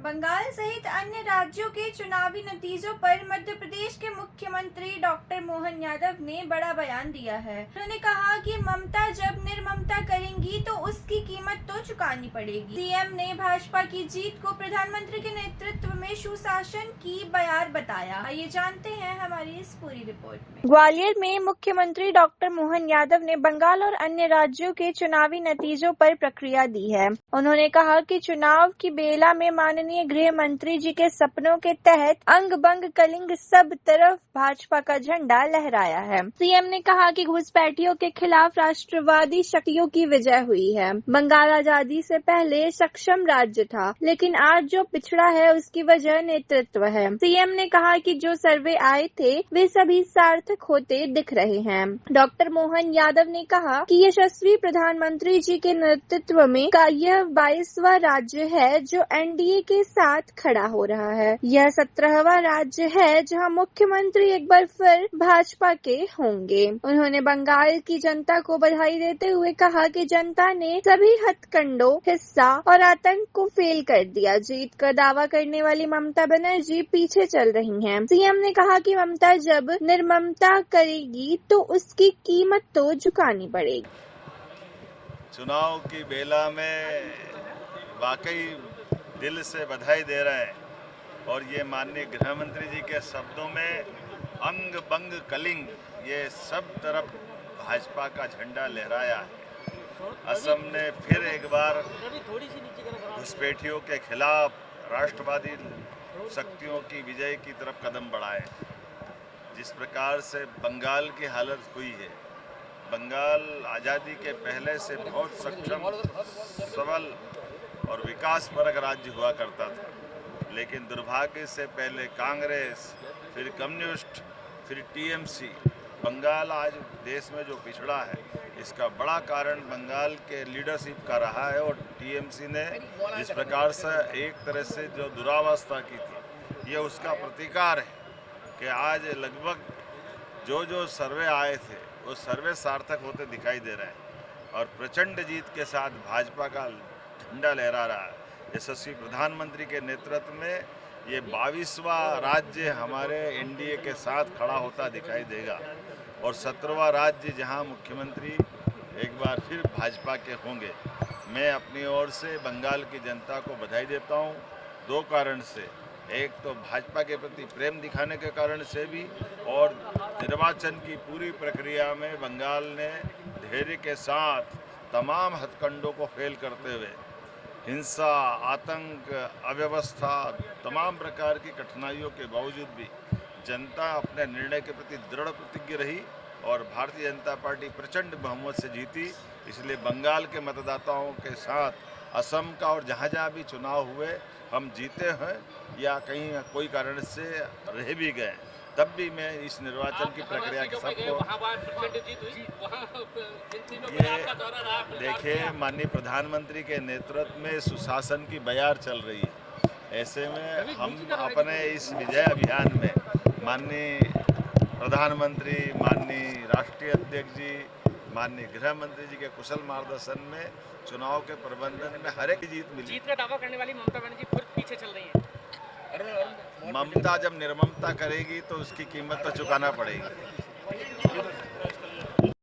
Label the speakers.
Speaker 1: बंगाल सहित अन्य राज्यों के चुनावी नतीजों पर मध्य प्रदेश के मुख्यमंत्री डॉक्टर मोहन यादव ने बड़ा बयान दिया है। उन्होंने कहा कि ममता जब निर्ममता करेंगी तो उसकी कीमत तो चुकानी पड़ेगी। सीएम ने भाजपा की जीत को प्रधानमंत्री के नेतृत्व में सुशासन की बयार बताया। आइए जानते हैं हमारी इस पूरी रिपोर्ट में। ग्वालियर में मुख्यमंत्री डॉक्टर मोहन यादव ने बंगाल और अन्य राज्यों के चुनावी नतीजों पर प्रतिक्रिया दी है। उन्होंने कहा कि चुनाव की बेला में माननीय गृह मंत्री जी के सपनों के तहत अंग बंग कलिंग सब तरफ भाजपा का झंडा लहराया है। सीएम ने कहा कि घुसपैठियों के खिलाफ राष्ट्रवादी शक्तियों की विजय हुई है। बंगाल आजादी से पहले सक्षम राज्य था, लेकिन आज जो पिछड़ा है उसकी वजह नेतृत्व है। सीएम ने कहा कि जो सर्वे आए थे वे सभी सार्थक होते दिख रहे हैं। डॉक्टर मोहन यादव ने कहा कि यशस्वी प्रधानमंत्री जी के नेतृत्व में का यह 22वां राज्य है जो एनडीए के साथ खड़ा हो रहा है। यह 17वां राज्य है जहां मुख्यमंत्री एक बार फिर भाजपा के होंगे। उन्होंने बंगाल की जनता को बधाई देते हुए कहा कि जनता ने सभी हथकंडों, हिस्सा और आतंक को फेल कर दिया। जीत का दावा करने वाली ममता बनर्जी पीछे चल रही हैं। सीएम ने कहा कि ममता जब निर्ममता करेगी तो उसकी कीमत तो चुकानी पड़ेगी।
Speaker 2: चुनाव की बेला में वाकई दिल से बधाई दे रहे हैं और ये माननीय गृह मंत्री जी के शब्दों में अंग बंग कलिंग ये सब तरफ भाजपा का झंडा लहराया है। असम ने फिर एक बार घुसपैठियों के खिलाफ राष्ट्रवादी शक्तियों की विजय की तरफ कदम बढ़ाए। जिस प्रकार से बंगाल की हालत हुई है, बंगाल आज़ादी के पहले से बहुत सक्षम, सबल और विकासपरक राज्य हुआ करता था, लेकिन दुर्भाग्य से पहले कांग्रेस, फिर कम्युनिस्ट, फिर टीएमसी, बंगाल आज देश में जो पिछड़ा है इसका बड़ा कारण बंगाल के लीडरशिप का रहा है। और टीएमसी ने जिस प्रकार से एक तरह से जो दुरावस्था की थी, ये उसका प्रतिकार है कि आज लगभग जो सर्वे आए थे वो सर्वे सार्थक होते दिखाई दे रहे हैं और प्रचंड जीत के साथ भाजपा का झंडा लहरा रहा है। यशस्वी प्रधानमंत्री के नेतृत्व में ये 22वां राज्य हमारे एनडीए के साथ खड़ा होता दिखाई देगा और 17वां राज्य जहां मुख्यमंत्री एक बार फिर भाजपा के होंगे। मैं अपनी ओर से बंगाल की जनता को बधाई देता हूं, दो कारण से। एक तो भाजपा के प्रति प्रेम दिखाने के कारण से भी, और निर्वाचन की पूरी प्रक्रिया में बंगाल ने धैर्य के साथ तमाम हथकंडों को फेल करते हुए हिंसा, आतंक, अव्यवस्था, तमाम प्रकार की कठिनाइयों के बावजूद भी जनता अपने निर्णय के प्रति दृढ़ प्रतिज्ञ रही और भारतीय जनता पार्टी प्रचंड बहुमत से जीती। इसलिए बंगाल के मतदाताओं के साथ असम का और जहाँ भी चुनाव हुए हम जीते हैं या कहीं कोई कारण से रह भी गए, तब भी मैं इस निर्वाचन की प्रक्रिया के सबको ये देखिए, माननीय प्रधानमंत्री के नेतृत्व में सुशासन की बयार चल रही है। ऐसे में हम अपने इस विजय अभियान में माननीय प्रधानमंत्री, माननीय राष्ट्रीय अध्यक्ष जी, माननीय गृह मंत्री जी के कुशल मार्गदर्शन में चुनाव के प्रबंधन में हर एक जीत मिली।
Speaker 3: जीत का दावा करने वाली ममता बनर्जी खुद पीछे चल रही है।
Speaker 2: ममता जब निर्ममता करेगी तो उसकी कीमत तो चुकाना पड़ेगी।